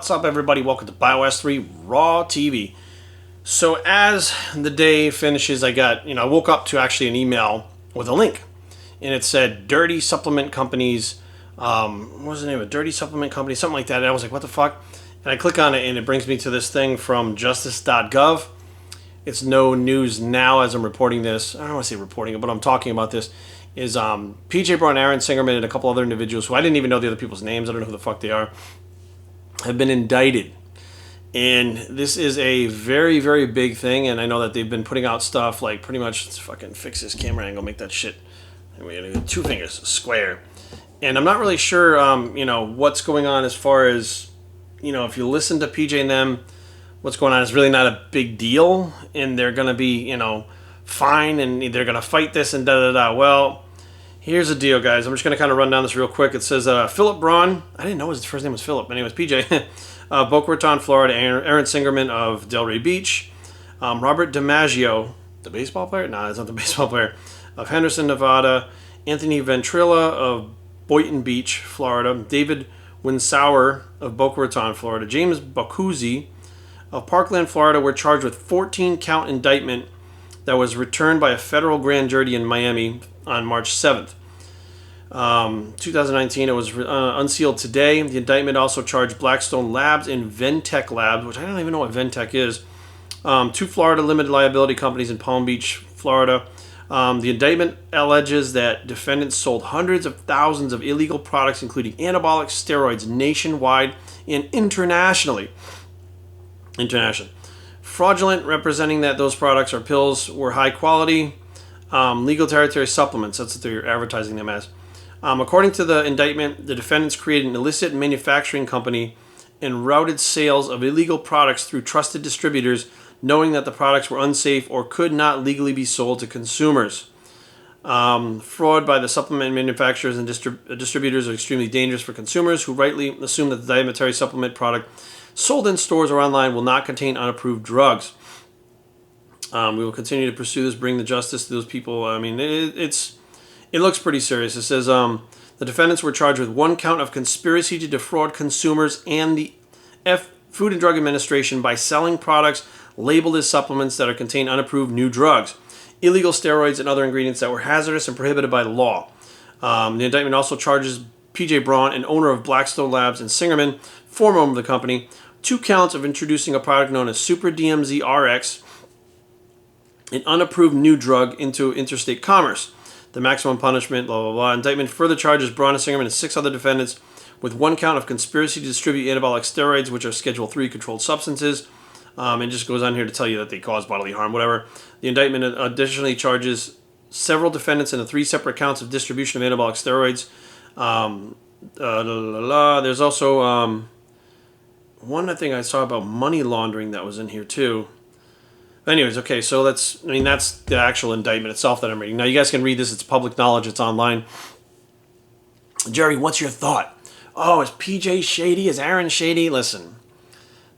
What's up, everybody? Welcome to BioS 3 Raw TV. So as the day finishes, I woke up to actually an email with a link, and it said Dirty Supplement Companies. What was the name of it? Dirty Supplement Company, something like that. And I was like, what the fuck? And I click on it, and it brings me to this thing from justice.gov. It's no news now as I'm reporting this. I don't want to say reporting it, but I'm talking about this. Is PJ Braun, Aaron Singerman, and a couple other individuals who I didn't even know the other people's names. I don't know who the fuck they are. Have been indicted. And this is a very, very big thing. And I know that they've been putting out stuff like pretty much, let's fucking fix this camera angle, make that shit. Two fingers, square. And I'm not really sure, what's going on as far as, if you listen to PJ and them, what's going on is really not a big deal. And they're going to be, fine, and they're going to fight this and da-da-da. Well, here's the deal, guys. I'm just going to kind of run down this real quick. It says Philip Braun. I didn't know his first name was Philip. My name was PJ. Boca Raton, Florida. Aaron Singerman of Delray Beach. Robert DiMaggio, the baseball player? No, it's not the baseball player. Of Henderson, Nevada. Anthony Ventrilla of Boynton Beach, Florida. David Winsauer of Boca Raton, Florida. James Bacuzzi of Parkland, Florida, were charged with 14-count indictment that was returned by a federal grand jury in Miami on March 7th. 2019, it was unsealed today. The indictment also charged Blackstone Labs and Ventec Labs, which I don't even know what Ventec is, two Florida limited liability companies in Palm Beach, Florida. The indictment alleges that defendants sold hundreds of thousands of illegal products, including anabolic steroids, nationwide and internationally. Fraudulent, representing that those products or pills were high quality, legal territory supplements. That's what they're advertising them as. According to the indictment, the defendants created an illicit manufacturing company and routed sales of illegal products through trusted distributors, knowing that the products were unsafe or could not legally be sold to consumers. Fraud by the supplement manufacturers and distributors are extremely dangerous for consumers who rightly assume that the dietary supplement product sold in stores or online will not contain unapproved drugs. We will continue to pursue this, bring the justice to those people. I mean, it looks pretty serious. It says the defendants were charged with one count of conspiracy to defraud consumers and the Food and Drug Administration by selling products labeled as supplements that contain unapproved new drugs, illegal steroids, and other ingredients that were hazardous and prohibited by the law. The indictment also charges PJ Braun, an owner of Blackstone Labs, and Singerman, former owner of the company, 2 counts of introducing a product known as Super DMZ RX, an unapproved new drug, into interstate commerce. The maximum punishment, blah, blah, blah. Indictment further charges Braun and Singerman and 6 other defendants with 1 count of conspiracy to distribute anabolic steroids, which are Schedule III controlled substances. It just goes on here to tell you that they cause bodily harm, whatever. The indictment additionally charges several defendants in the 3 separate counts of distribution of anabolic steroids. There's also one thing I saw about money laundering that was in here too. Anyways, okay, so that's the actual indictment itself that I'm reading. Now you guys can read this, it's public knowledge, it's online. Jerry, what's your thought? Oh, is PJ shady? Is Aaron shady? Listen,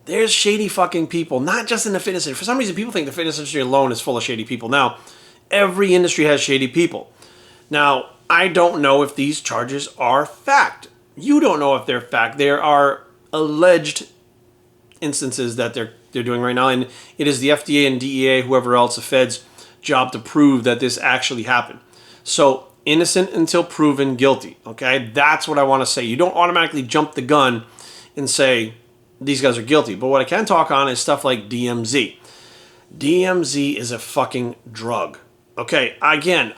there's shady fucking people, not just in the fitness industry. For some reason, people think the fitness industry alone is full of shady people. Now, every industry has shady people. Now, I don't know if these charges are fact. You don't know if they're fact. There are alleged instances that they're doing right now, and it is the FDA and DEA, whoever else, the feds' job to prove that this actually happened. So, innocent until proven guilty, okay? That's what I want to say. You don't automatically jump the gun and say, these guys are guilty. But what I can talk on is stuff like DMZ. DMZ is a fucking drug. Okay, again,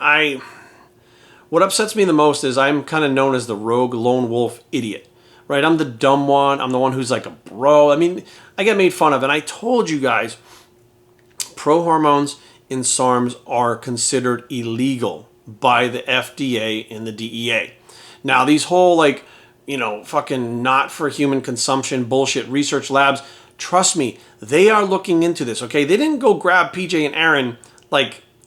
what upsets me the most is I'm kind of known as the rogue lone wolf idiot. Right, I'm the dumb one. I'm the one who's like a bro. I mean, I get made fun of. And I told you guys, pro-hormones in SARMs are considered illegal by the FDA and the DEA. Now, these whole, fucking not for human consumption bullshit research labs, trust me, they are looking into this, okay? They didn't go grab PJ and Aaron,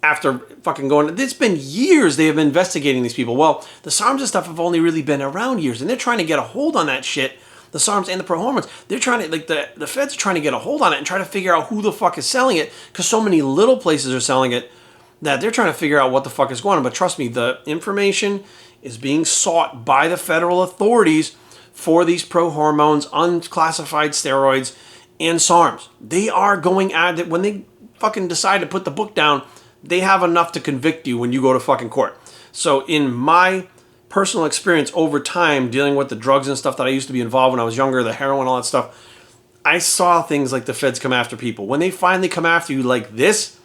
after fucking going, it's been years they have been investigating these people. Well, the SARMs and stuff have only really been around years, and they're trying to get a hold on that shit, the SARMs and the pro-hormones. They're trying to, the feds are trying to get a hold on it and try to figure out who the fuck is selling it, because so many little places are selling it that they're trying to figure out what the fuck is going on. But trust me, the information is being sought by the federal authorities for these pro-hormones, unclassified steroids, and SARMs. They are going at it. When they fucking decide to put the book down, they have enough to convict you when you go to fucking court. So in my personal experience over time dealing with the drugs and stuff that I used to be involved when I was younger, the heroin, all that stuff, I saw things like the feds come after people. When they finally come after you like this,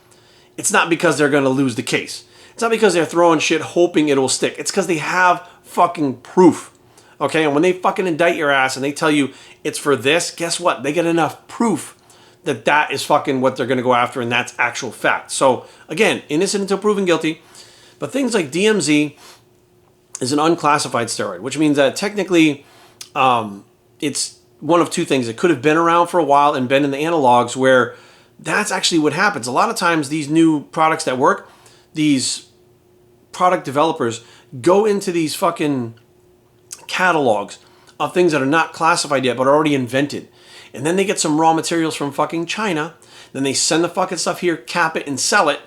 it's not because they're going to lose the case. It's not because they're throwing shit hoping it will stick. It's because they have fucking proof. Okay, and when they fucking indict your ass and they tell you it's for this, guess what? They get enough proof that that is fucking what they're going to go after, and that's actual fact. So again, innocent until proven guilty. But things like DMZ is an unclassified steroid, which means that technically it's one of two things. It could have been around for a while and been in the analogs, where that's actually what happens. A lot of times these new products that work, these product developers go into these fucking catalogs of things that are not classified yet but are already invented. And then they get some raw materials from fucking China. Then they send the fucking stuff here, cap it, and sell it.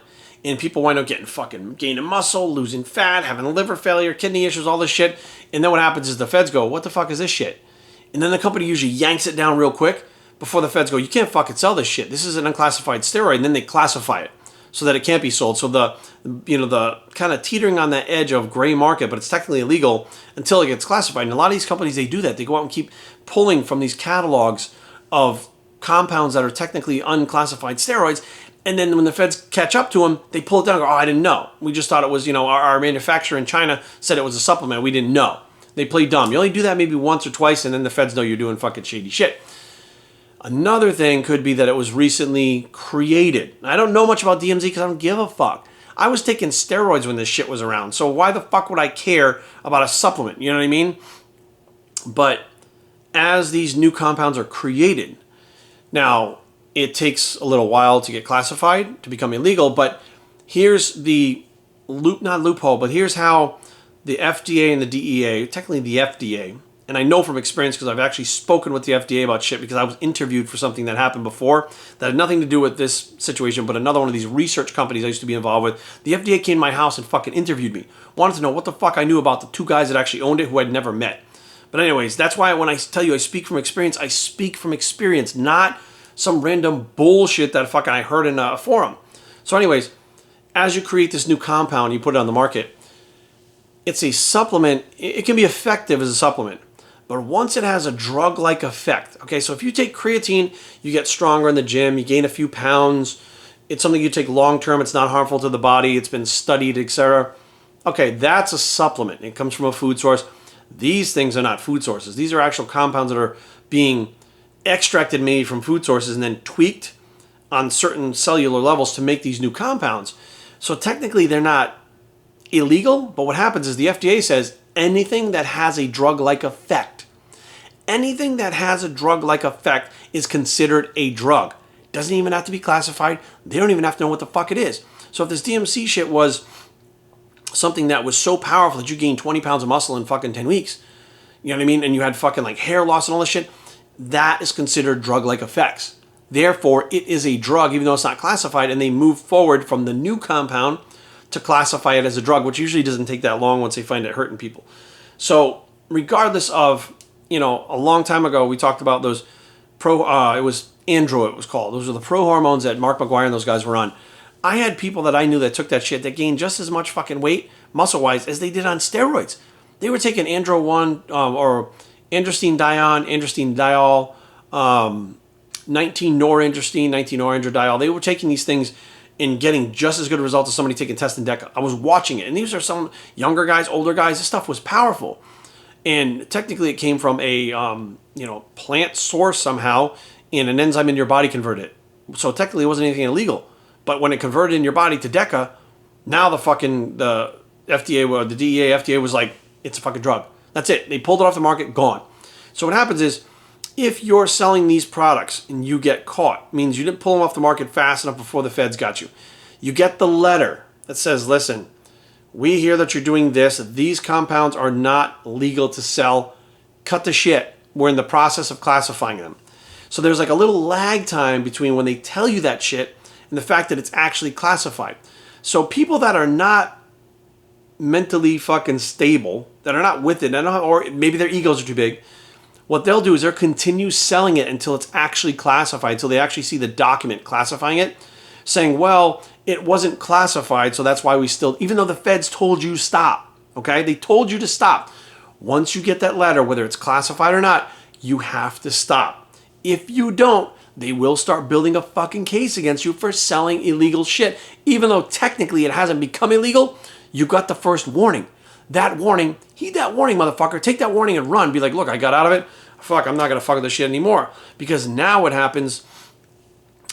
And people wind up getting fucking gaining muscle, losing fat, having liver failure, kidney issues, all this shit. And then what happens is the feds go, what the fuck is this shit? And then the company usually yanks it down real quick before the feds go, you can't fucking sell this shit. This is an unclassified steroid. And then they classify it so that it can't be sold. So the kind of teetering on that edge of gray market, but it's technically illegal until it gets classified. And a lot of these companies, they do that. They go out and keep pulling from these catalogs of compounds that are technically unclassified steroids. And then when the feds catch up to them, they pull it down and go, oh, I didn't know. We just thought it was, our manufacturer in China said it was a supplement. We didn't know. They play dumb. You only do that maybe once or twice, and then the feds know you're doing fucking shady shit. Another thing could be that it was recently created. I don't know much about DMZ because I don't give a fuck. I was taking steroids when this shit was around. So why the fuck would I care about a supplement? You know what I mean? But as these new compounds are created, now it takes a little while to get classified, to become illegal, but here's the not loophole, but here's how the FDA and the DEA, technically the FDA, and I know from experience because I've actually spoken with the FDA about shit because I was interviewed for something that happened before that had nothing to do with this situation, but another one of these research companies I used to be involved with. The FDA came to my house and fucking interviewed me. Wanted to know what the fuck I knew about the two guys that actually owned it who I'd never met. But anyways, that's why when I tell you I speak from experience, not some random bullshit that fucking I heard in a forum. So anyways, as you create this new compound, you put it on the market, it's a supplement. It can be effective as a supplement, but once it has a drug-like effect, okay, so if you take creatine, you get stronger in the gym, you gain a few pounds, it's something you take long-term, it's not harmful to the body, it's been studied, etc. Okay, that's a supplement. It comes from a food source. These things are not food sources. These are actual compounds that are being extracted maybe from food sources and then tweaked on certain cellular levels to make these new compounds. So technically they're not illegal, but what happens is the FDA says anything that has a drug-like effect, anything that has a drug-like effect is considered a drug. Doesn't even have to be classified. They don't even have to know what the fuck it is. So if this DMC shit was something that was so powerful that you gained 20 pounds of muscle in fucking 10 weeks, you know what I mean? And you had fucking like hair loss and all this shit, that is considered drug-like effects. Therefore, it is a drug, even though it's not classified, and they move forward from the new compound to classify it as a drug, which usually doesn't take that long once they find it hurting people. So, regardless of, a long time ago, we talked about those it was Andro, it was called. Those are the pro hormones that Mark McGuire and those guys were on. I had people that I knew that took that shit that gained just as much fucking weight, muscle-wise, as they did on steroids. They were taking Andro 1, or androstenedione, androstenediol, 19-norandrostenedione, 19-norandiol. They were taking these things and getting just as good a result as somebody taking Test and Deca. I was watching it, and these are some younger guys, older guys. This stuff was powerful, and technically it came from a plant source somehow, and an enzyme in your body converted it. So technically it wasn't anything illegal, but when it converted in your body to Deca, now the FDA, or the DEA, FDA was like, it's a fucking drug. That's it. They pulled it off the market, gone. So what happens is, if you're selling these products and you get caught, means you didn't pull them off the market fast enough before the feds got you. You get the letter that says, listen, we hear that you're doing this. These compounds are not legal to sell. Cut the shit. We're in the process of classifying them. So there's like a little lag time between when they tell you that shit and the fact that it's actually classified. So people that are not mentally fucking stable, that are not with it, or maybe their egos are too big, What they'll do is they'll continue selling it until it's actually classified, until they actually see the document classifying it, saying, well, it wasn't classified, so that's why we still, even though the feds told you stop, okay? They told you to stop. Once you get that letter, whether it's classified or not, you have to stop. If you don't, they will start building a fucking case against you for selling illegal shit. Even though technically it hasn't become illegal, you got the first warning. That warning, heed that warning, motherfucker. Take that warning and run. Be like, look, I got out of it. Fuck, I'm not going to fuck with this shit anymore. Because now what happens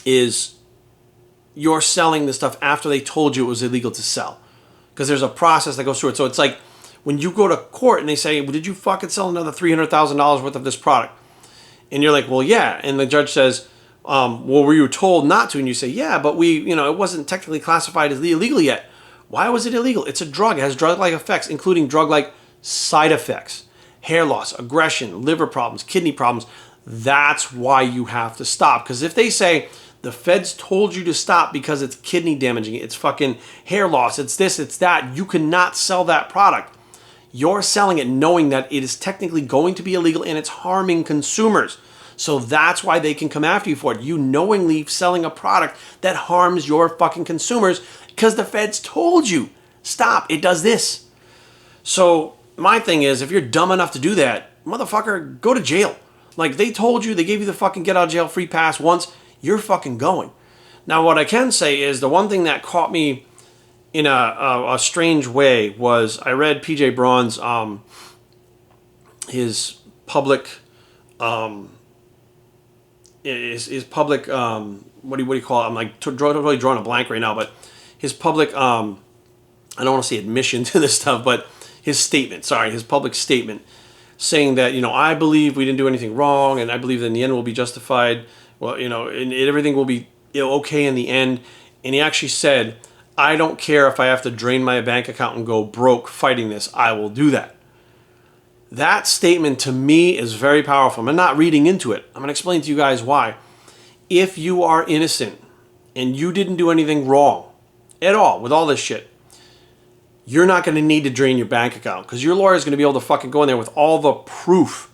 is you're selling the stuff after they told you it was illegal to sell. Because there's a process that goes through it. So it's like when you go to court and they say, well, did you fucking sell another $300,000 worth of this product? And you're like, well, yeah. And the judge says, well, were you told not to? And you say, yeah, but it wasn't technically classified as illegal yet. Why was it illegal? It's a drug. It has drug-like effects, including drug-like side effects, hair loss, aggression, liver problems, kidney problems. That's why you have to stop. Because if they say the feds told you to stop because it's kidney damaging, it's fucking hair loss, it's this, it's that, you cannot sell that product. You're selling it knowing that it is technically going to be illegal and it's harming consumers. So that's why they can come after you for it. You knowingly selling a product that harms your fucking consumers because the feds told you, stop, it does this. So my thing is, if you're dumb enough to do that, motherfucker, go to jail. Like they told you, they gave you the fucking get out of jail free pass once, you're fucking going. Now what I can say is the one thing that caught me in a strange way was I read PJ Braun's his public what do you call it? I'm like totally drawing a blank right now, but his public I don't want to say admission to this stuff, but his public statement saying that, I believe we didn't do anything wrong and I believe that in the end we'll be justified. Well, and everything will be okay in the end. And he actually said, I don't care if I have to drain my bank account and go broke fighting this, I will do that. That statement to me is very powerful. I'm not reading into it. I'm going to explain to you guys why. If you are innocent and you didn't do anything wrong at all with all this shit, you're not going to need to drain your bank account because your lawyer is going to be able to fucking go in there with all the proof,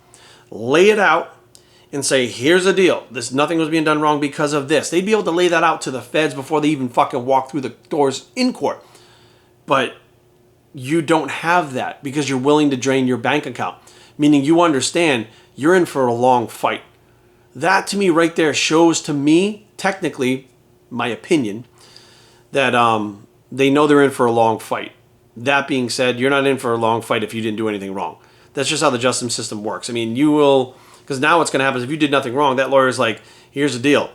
lay it out, and say, here's the deal. Nothing was being done wrong because of this. They'd be able to lay that out to the feds before they even fucking walk through the doors in court. But you don't have that because you're willing to drain your bank account. Meaning you understand you're in for a long fight. That to me right there shows to me, technically, my opinion, that they know they're in for a long fight. That being said, you're not in for a long fight if you didn't do anything wrong. That's just how the justice system works. I mean, you will... Because now what's going to happen is if you did nothing wrong, that lawyer's like, here's the deal.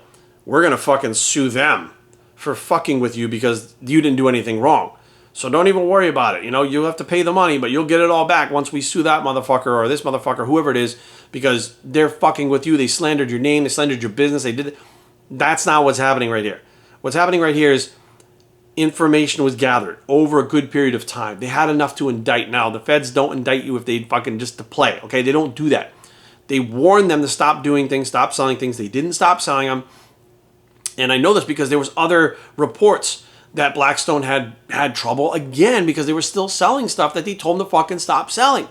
We're going to fucking sue them for fucking with you because you didn't do anything wrong. So don't even worry about it. You'll have to pay the money, but you'll get it all back once we sue that motherfucker or this motherfucker, whoever it is, because they're fucking with you. They slandered your name. They slandered your business. They did it. That's not what's happening right here. What's happening right here is information was gathered over a good period of time. They had enough to indict. Now, the feds don't indict you if they fucking just to play, okay? They don't do that. They warned them to stop doing things, stop selling things. They didn't stop selling them. And I know this because there was other reports that Blackstone had trouble again because they were still selling stuff that they told them to fucking stop selling.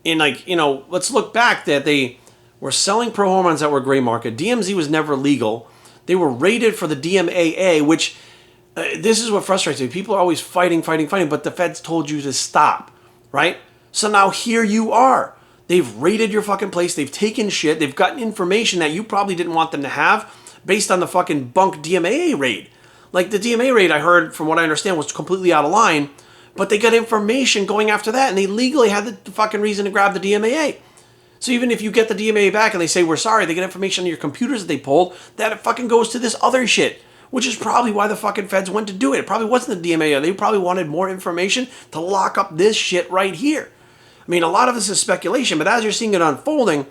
And let's look back that they were selling pro hormones that were gray market. DMZ was never legal. They were rated for the DMAA, which this is what frustrates me. People are always fighting, but the feds told you to stop, right? So now here you are. They've raided your fucking place. They've taken shit. They've gotten information that you probably didn't want them to have based on the fucking bunk DMAA raid. Like the DMA raid, I heard, from what I understand, was completely out of line, but they got information going after that, and they legally had the fucking reason to grab the DMAA. So even if you get the DMAA back and they say, we're sorry, they get information on your computers that they pulled, that it fucking goes to this other shit, which is probably why the fucking feds went to do it. It probably wasn't the DMAA. They probably wanted more information to lock up this shit right here. I mean, a lot of this is speculation, but as you're seeing it unfolding,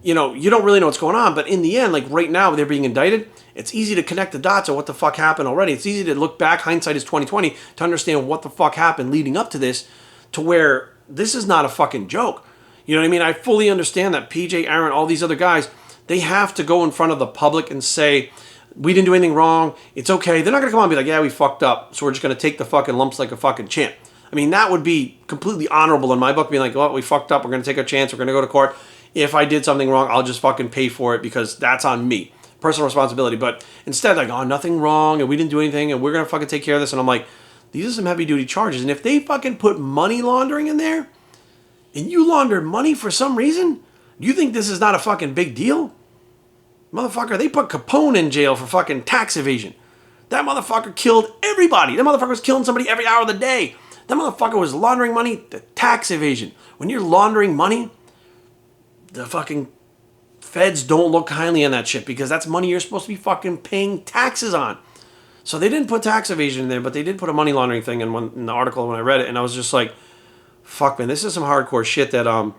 you don't really know what's going on. But in the end, like right now, they're being indicted. It's easy to connect the dots on what the fuck happened already. It's easy to look back, hindsight is 2020, to understand what the fuck happened leading up to this, to where this is not a fucking joke. You know what I mean? I fully understand that PJ, Aaron, all these other guys, they have to go in front of the public and say, we didn't do anything wrong. It's okay. They're not going to come on and be like, yeah, we fucked up, so we're just going to take the fucking lumps like a fucking champ. I mean, that would be completely honorable in my book, being like, oh, we fucked up. We're going to take a chance. We're going to go to court. If I did something wrong, I'll just fucking pay for it because that's on me. Personal responsibility. But instead, like, oh, nothing wrong and we didn't do anything and we're going to fucking take care of this. And I'm like, these are some heavy duty charges. And if they fucking put money laundering in there and you launder money for some reason, you think this is not a fucking big deal? Motherfucker, they put Capone in jail for fucking tax evasion. That motherfucker killed everybody. That motherfucker was killing somebody every hour of the day. That motherfucker was laundering money, the tax evasion. When you're laundering money, the fucking feds don't look kindly on that shit because that's money you're supposed to be fucking paying taxes on. So they didn't put tax evasion in there, but they did put a money laundering thing in the article when I read it, and I was just like, fuck, man, this is some hardcore shit that, I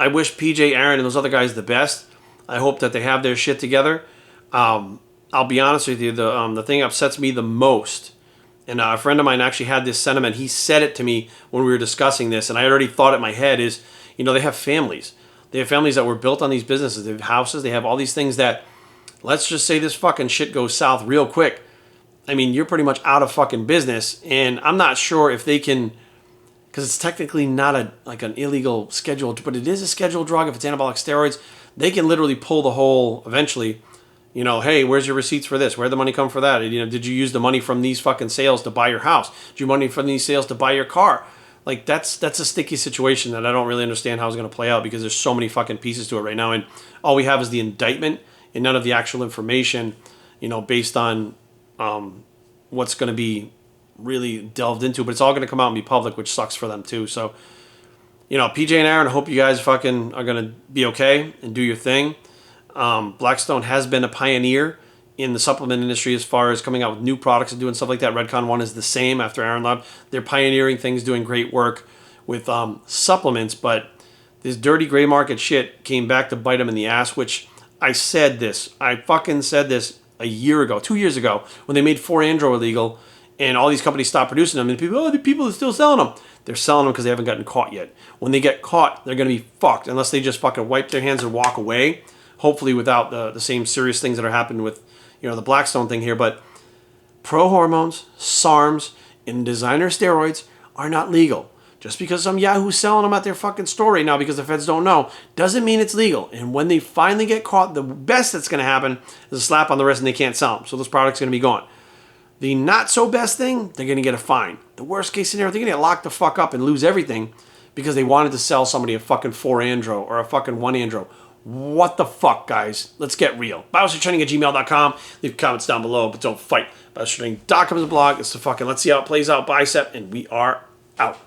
wish PJ, Aaron, and those other guys the best. I hope that they have their shit together. I'll be honest with you, the thing that upsets me the most, and a friend of mine actually had this sentiment. He said it to me when we were discussing this, and I already thought it in my head is, they have families. They have families that were built on these businesses. They have houses. They have all these things that, let's just say this fucking shit goes south real quick. I mean, you're pretty much out of fucking business, and I'm not sure if they can, because it's technically not an illegal scheduled, but it is a scheduled drug if it's anabolic steroids. They can literally pull the whole eventually. Hey, where's your receipts for this? Where'd the money come for that? Did you use the money from these fucking sales to buy your house? Did you money from these sales to buy your car? Like, that's a sticky situation that I don't really understand how it's going to play out because there's so many fucking pieces to it right now. And all we have is the indictment and none of the actual information, based on what's going to be really delved into. But it's all going to come out and be public, which sucks for them too. So, PJ and Aaron, I hope you guys fucking are going to be okay and do your thing. Blackstone has been a pioneer in the supplement industry as far as coming out with new products and doing stuff like that. Redcon 1 is the same after Aaron Lab. They're pioneering things, doing great work with supplements, but this dirty gray market shit came back to bite them in the ass, which I fucking said this a year ago, 2 years ago, when they made 4-andro illegal and all these companies stopped producing them and the people are still selling them. They're selling them because they haven't gotten caught yet. When they get caught, they're going to be fucked unless they just fucking wipe their hands and walk away. Hopefully without the same serious things that are happening with, the Blackstone thing here. But pro hormones, SARMs, and designer steroids are not legal. Just because some yahoo's selling them at their fucking store right now because the feds don't know, doesn't mean it's legal. And when they finally get caught, the best that's going to happen is a slap on the wrist and they can't sell them. So those products are going to be gone. The not so best thing, they're going to get a fine. The worst case scenario, they're going to get locked the fuck up and lose everything because they wanted to sell somebody a fucking 4-andro or a fucking 1-andro. What the fuck, guys? Let's get real. BioStraining@gmail.com. Leave comments down below, but don't fight. BioStraining.com is a blog. It's the fucking let's see how it plays out bicep, and we are out.